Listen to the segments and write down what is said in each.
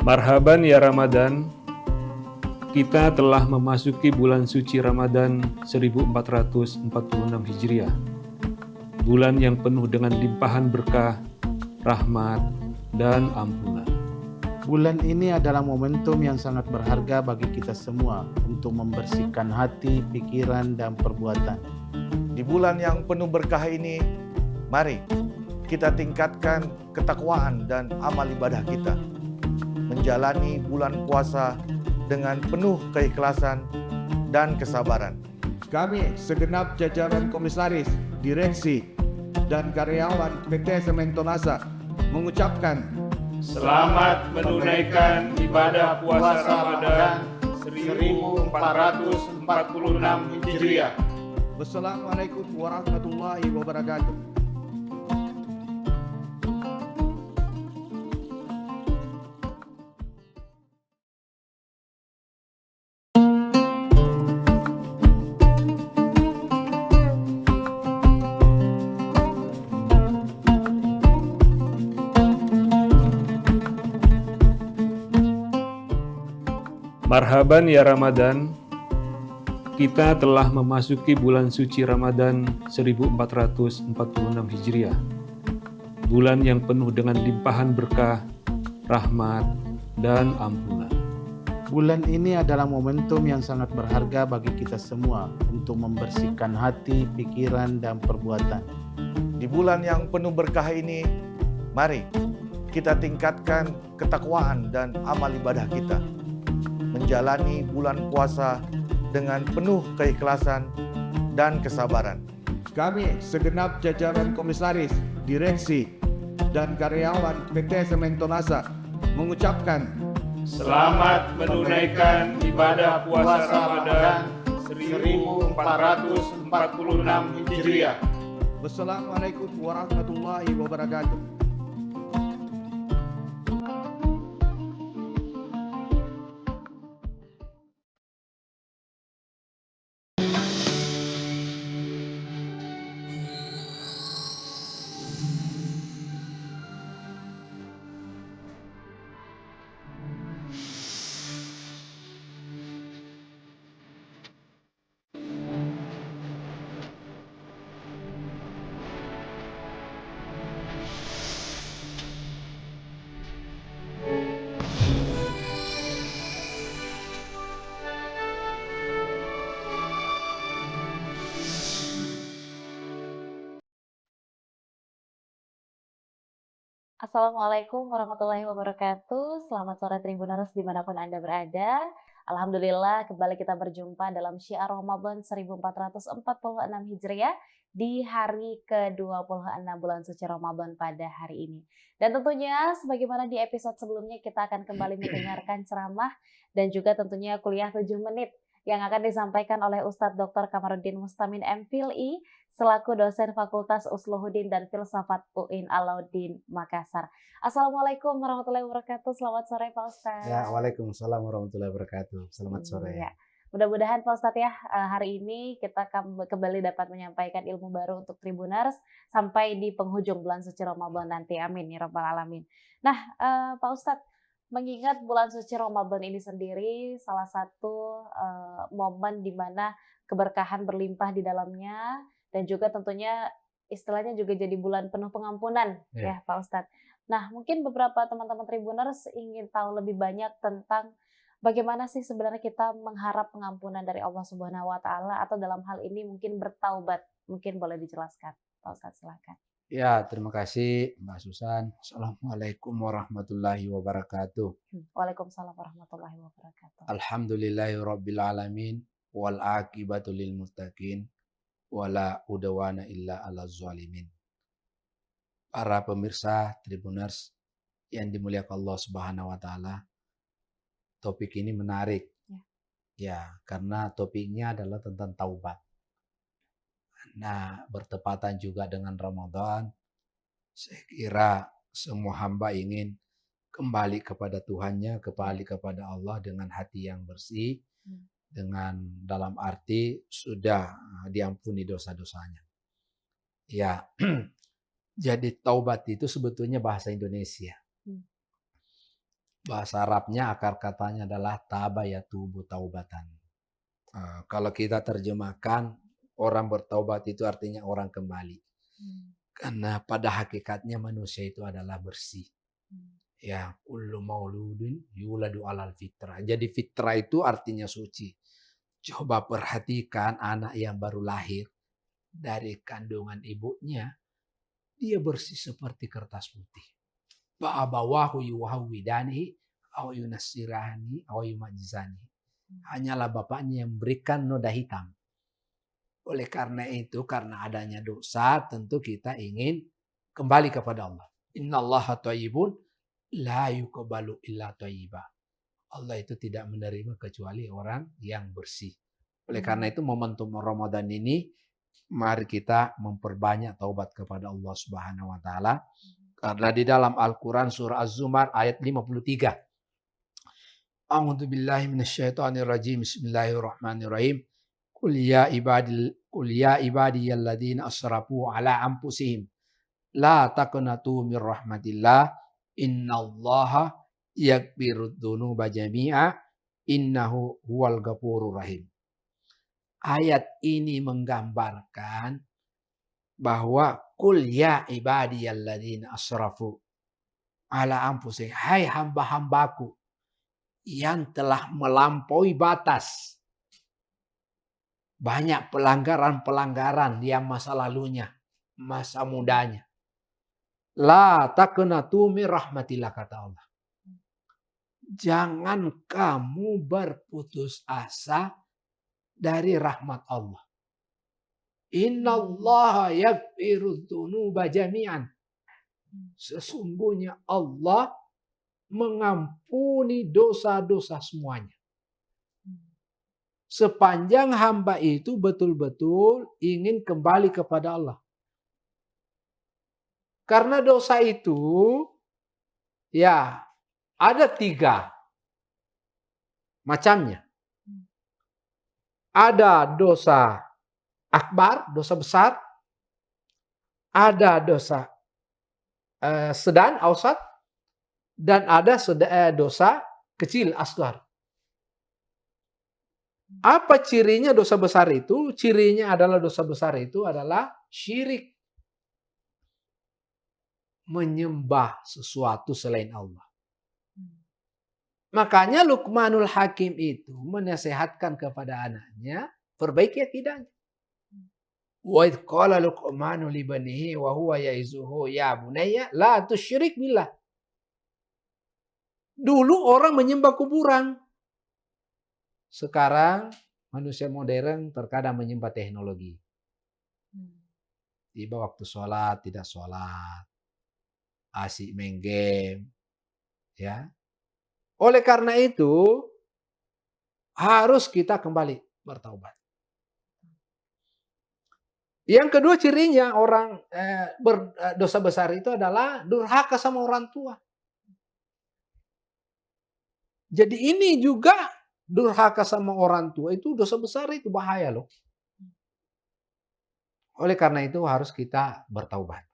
Marhaban ya Ramadan, kita telah memasuki bulan suci Ramadan 1446 Hijriah. Bulan yang penuh dengan limpahan berkah, rahmat, dan ampunan. Bulan ini adalah momentum yang sangat berharga bagi kita semua untuk membersihkan hati, pikiran, dan perbuatan. Di bulan yang penuh berkah ini, mari kita tingkatkan ketakwaan dan amal ibadah kita. Menjalani bulan puasa dengan penuh keikhlasan dan kesabaran. Kami segenap jajaran komisaris, direksi, dan karyawan PT Semento Nasa mengucapkan Selamat menunaikan ibadah puasa Ramadan 1446 Hijriah. Wassalamualaikum warahmatullahi wabarakatuh. Marhaban ya Ramadan, kita telah memasuki bulan suci Ramadan 1446 Hijriah. Bulan yang penuh dengan limpahan berkah, rahmat, dan ampunan. Bulan ini adalah momentum yang sangat berharga bagi kita semua untuk membersihkan hati, pikiran, dan perbuatan. Di bulan yang penuh berkah ini, mari kita tingkatkan ketakwaan dan amal ibadah kita. Menjalani bulan puasa dengan penuh keikhlasan dan kesabaran. Kami segenap jajaran komisaris, direksi, dan karyawan PT Semento Nasa mengucapkan Selamat menunaikan ibadah puasa Ramadan 1446 Hijriah. Wassalamualaikum warahmatullahi wabarakatuh. Assalamualaikum warahmatullahi wabarakatuh. Selamat sore Tribuners dimanapun Anda berada. Alhamdulillah kembali kita berjumpa dalam Syiar Ramadan 1446 Hijriah di hari ke-26 bulan suci Ramadan pada hari ini. Dan tentunya sebagaimana di episode sebelumnya kita akan kembali mendengarkan ceramah dan juga tentunya kuliah 7 menit yang akan disampaikan oleh Ustadz Dr. Kamarudin Mustamin MPhilI selaku dosen Fakultas Usluhuddin dan Filsafat UIN Alauddin Makassar. Assalamualaikum warahmatullahi wabarakatuh. Selamat sore Pak Ustadz. Ya, waalaikumsalam warahmatullahi wabarakatuh. Selamat sore. Ya. Mudah-mudahan Pak Ustadz ya hari ini kita kembali dapat menyampaikan ilmu baru untuk Tribuners sampai di penghujung bulan suci Ramadan nanti. Amin ya rabbal alamin. Nah Pak Ustadz, mengingat bulan suci Ramadan ini sendiri salah satu momen di mana keberkahan berlimpah di dalamnya dan juga tentunya istilahnya juga jadi bulan penuh pengampunan ya Pak Ustadz. Nah mungkin beberapa teman-teman Tribuners ingin tahu lebih banyak tentang bagaimana sih sebenarnya kita mengharap pengampunan dari Allah Subhanahu Wa Taala atau dalam hal ini mungkin bertaubat. Mungkin boleh dijelaskan Pak Ustadz, silakan. Ya, terima kasih Mbak Susan. Assalamualaikum warahmatullahi wabarakatuh. Waalaikumsalam warahmatullahi wabarakatuh. Alhamdulillahirabbil alamin wal aqibatu lil muttaqin wala udwana illa 'alaz zalimin. Para pemirsa Tribuners yang dimuliakan Allah Subhanahu wa taala, topik ini menarik. Ya, karena topiknya adalah tentang taubat. Nah, bertepatan juga dengan Ramadan, saya kira semua hamba ingin kembali kepada Tuhannya, kembali kepada Allah dengan hati yang bersih, dengan dalam arti sudah diampuni dosa-dosanya. Ya, jadi taubat itu sebetulnya bahasa Indonesia. Bahasa Arabnya akar katanya adalah taba yatubu taubatan. Kalau kita terjemahkan, orang bertaubat itu artinya orang kembali. Karena pada hakikatnya manusia itu adalah bersih. Ya, kullu mauludin yuladu alal fitrah. Jadi fitrah itu artinya suci. Coba perhatikan anak yang baru lahir dari kandungan ibunya, dia bersih seperti kertas putih. Ba'abawahu yuhawwidanihi aw yunassirani aw yumajizani. Hanyalah bapaknya yang memberikan noda hitam. Oleh karena itu, karena adanya dosa, tentu kita ingin kembali kepada Allah. Innallaha thayyibun la yuqbalu illa thayyiba. Allah itu tidak menerima kecuali orang yang bersih. Oleh karena itu, momentum Ramadan ini, mari kita memperbanyak taubat kepada Allah Subhanahu wa taala. Karena di dalam Al-Quran surah Az-Zumar ayat 53. A'udzu billahi minasyaitonir rajim. Bismillahirrahmanirrahim. Qul ya ibadiyalladzina asrafu ala anfusihim la taqnatu mir rahmatillah innallaha yaghfirudz dzunuba jami'a innahu huwal ghafurur rahim. Ayat ini menggambarkan bahwa qul ya ibadiyalladzina asrafu ala anfusihim, hai hamba-hambaku yang telah melampaui batas. Banyak pelanggaran-pelanggaran yang masa lalunya, masa mudanya. La taqnatu mir rahmatillah, kata Allah. Jangan kamu berputus asa dari rahmat Allah. Innallaha yaghfirudz dzunuba jami'an. Sesungguhnya Allah mengampuni dosa-dosa semuanya. Sepanjang hamba itu betul-betul ingin kembali kepada Allah. Karena dosa itu, ya, ada 3 macamnya. Ada dosa akbar, dosa besar. Ada dosa sedang, ausat. Dan ada dosa kecil, asghar. Apa cirinya dosa besar itu? Cirinya adalah dosa besar itu adalah syirik. Menyembah sesuatu selain Allah. Makanya Luqmanul Hakim itu menasihatkan kepada anaknya, perbaiki akidahnya. Wa idh qala Luqmanu li banihi wa huwa ya'izuhu ya bunayya la tusyrik billah. Dulu orang menyembah kuburan. Sekarang manusia modern terkadang menyembah teknologi. Tiba waktu sholat, tidak sholat. Asik main game. Ya. Oleh karena itu, harus kita kembali bertaubat. Yang kedua cirinya orang berdosa besar itu adalah durhaka sama orang tua. Jadi ini juga durhaka sama orang tua itu dosa besar, itu bahaya loh. Oleh karena itu harus kita bertaubat.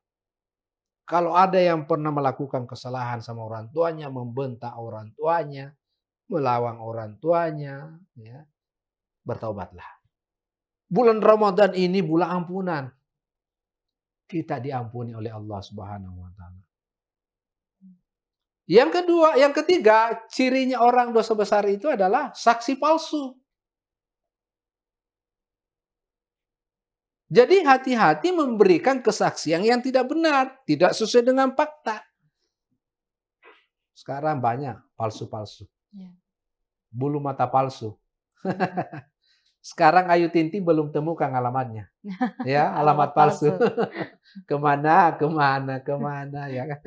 Kalau ada yang pernah melakukan kesalahan sama orang tuanya, membentak orang tuanya, melawan orang tuanya, ya, bertaubatlah. Bulan Ramadan ini bulan ampunan. Kita diampuni oleh Allah Subhanahu wa taala. Yang ketiga, cirinya orang dosa besar itu adalah saksi palsu. Jadi hati-hati memberikan kesaksian yang tidak benar, tidak sesuai dengan fakta. Sekarang banyak palsu-palsu. Bulu mata palsu. Sekarang Ayu Ting Ting belum temukan alamatnya. Ya, alamat palsu. Kemana ya kan.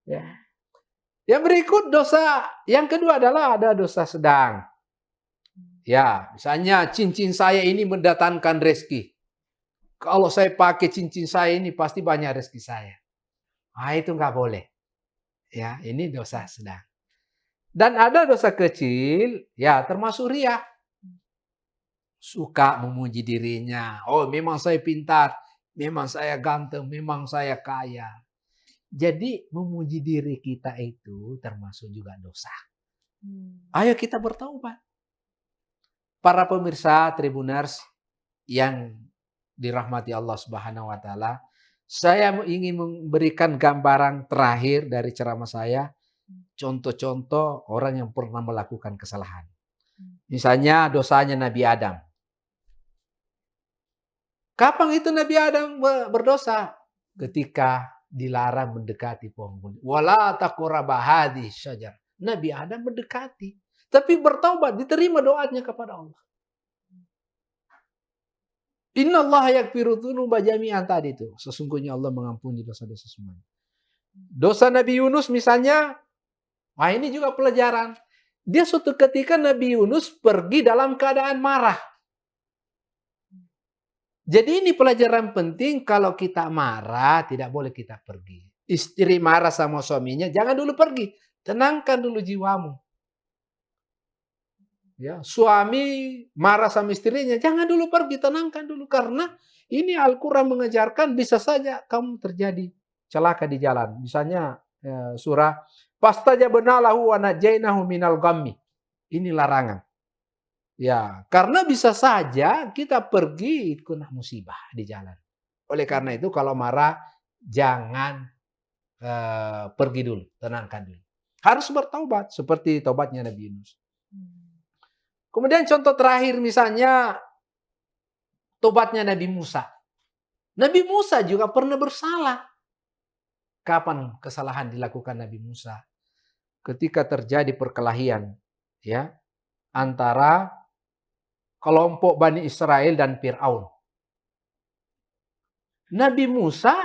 Ya. Yang berikut dosa yang kedua adalah ada dosa sedang. Ya, misalnya cincin saya ini mendatangkan rezeki. Kalau saya pakai cincin saya ini pasti banyak rezeki saya. Ah, itu nggak boleh. Ya, ini dosa sedang. Dan ada dosa kecil, ya termasuk riya. Suka memuji dirinya. Oh, memang saya pintar, memang saya ganteng, memang saya kaya. Jadi memuji diri kita itu termasuk juga dosa. Ayo kita bertaubat. Para pemirsa Tribuners yang dirahmati Allah Subhanahu wa taala, saya ingin memberikan gambaran terakhir dari ceramah saya, contoh-contoh orang yang pernah melakukan kesalahan. Misalnya dosanya Nabi Adam. Kapan itu Nabi Adam berdosa? Ketika dilarang mendekati pohon. Wala taqraba hadhihi syajar. Nabi Adam mendekati, tapi bertaubat, diterima doanya kepada Allah. Innallaha yaghfiru dzunuba jami'an tadi itu. Sesungguhnya Allah mengampuni dosa-dosa semuanya. Dosa Nabi Yunus misalnya, wah ini juga pelajaran. Dia suatu ketika Nabi Yunus pergi dalam keadaan marah. Jadi ini pelajaran penting, kalau kita marah tidak boleh kita pergi. Istri marah sama suaminya, jangan dulu pergi. Tenangkan dulu jiwamu. Ya, suami marah sama istrinya, jangan dulu pergi, tenangkan dulu. Karena ini Al-Quran mengajarkan bisa saja kamu terjadi celaka di jalan. Misalnya surah Fastajabnalahu wa najainahu minal ghammi. Ini larangan. Ya, karena bisa saja kita pergi kena musibah di jalan. Oleh karena itu kalau marah jangan pergi dulu, tenangkan dulu. Harus bertaubat seperti taubatnya Nabi Yunus. Kemudian contoh terakhir misalnya taubatnya Nabi Musa. Nabi Musa juga pernah bersalah. Kapan kesalahan dilakukan Nabi Musa? Ketika terjadi perkelahian ya antara kelompok Bani Israel dan Fir'aun. Nabi Musa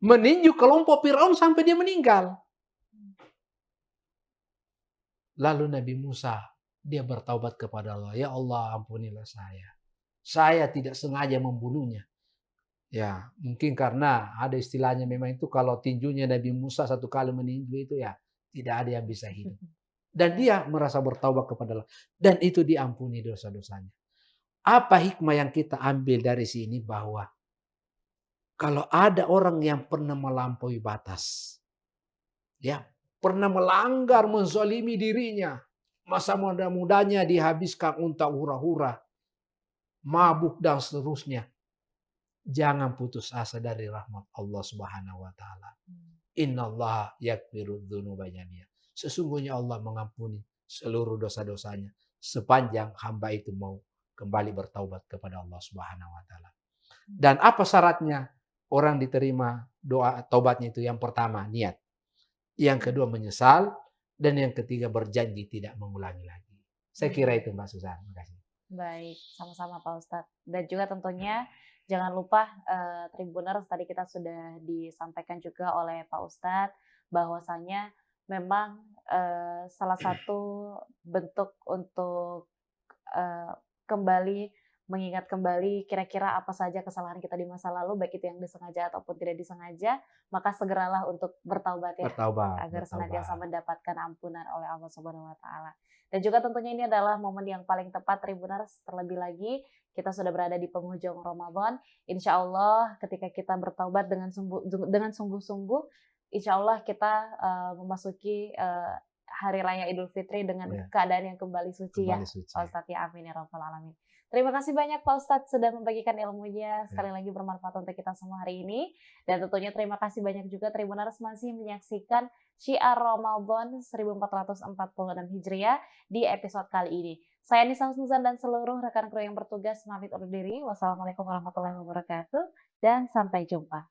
meninju kelompok Fir'aun sampai dia meninggal. Lalu Nabi Musa, dia bertaubat kepada Allah. Ya Allah, ampunilah saya. Saya tidak sengaja membunuhnya. Ya, mungkin karena ada istilahnya memang itu kalau tinjunya Nabi Musa satu kali meninju itu ya tidak ada yang bisa hidup. Dan dia merasa bertaubat kepada Allah. Dan itu diampuni dosa-dosanya. Apa hikmah yang kita ambil dari sini? Bahwa kalau ada orang yang pernah melampaui batas. Ya, pernah melanggar, menzalimi dirinya. Masa muda-mudanya dihabiskan unta hura-hura. Mabuk dan seterusnya. Jangan putus asa dari rahmat Allah Subhanahu wa taala. Innallaha yaghfiru dzunuba jami'an. Sesungguhnya Allah mengampuni seluruh dosa-dosanya sepanjang hamba itu mau kembali bertaubat kepada Allah Subhanahu wa taala. Dan apa syaratnya orang diterima doa taubatnya itu? Yang pertama, niat. Yang kedua, menyesal, dan yang ketiga, berjanji tidak mengulangi lagi. Saya kira itu Mbak Susan. Terima kasih. Baik, sama-sama Pak Ustadz. Dan juga tentunya jangan lupa Tribuners, tadi kita sudah disampaikan juga oleh Pak Ustadz bahwasanya memang salah satu bentuk untuk kembali mengingat kembali kira-kira apa saja kesalahan kita di masa lalu, baik itu yang disengaja ataupun tidak disengaja, maka segeralah untuk bertaubat ya, agar senantiasa mendapatkan ampunan oleh Allah Subhanahu wa taala. Dan juga tentunya ini adalah momen yang paling tepat Tribuners, terlebih lagi kita sudah berada di penghujung Ramadan. Insya Allah ketika kita bertaubat dengan sungguh-sungguh, insya Allah kita memasuki Hari Raya Idul Fitri dengan keadaan yang kembali suci ya, Pak Ustadz ya, amin ya rabbal alamin. Terima kasih banyak Pak Ustadz sudah membagikan ilmunya, sekali lagi bermanfaat untuk kita semua hari ini. Dan tentunya terima kasih banyak juga Tribuners masih menyaksikan Syiar Ramadan 1446 Hijriah di episode kali ini. Saya Nisa Husnuzan dan seluruh rekan kru yang bertugas pamit undur diri. Wassalamualaikum warahmatullahi wabarakatuh dan sampai jumpa.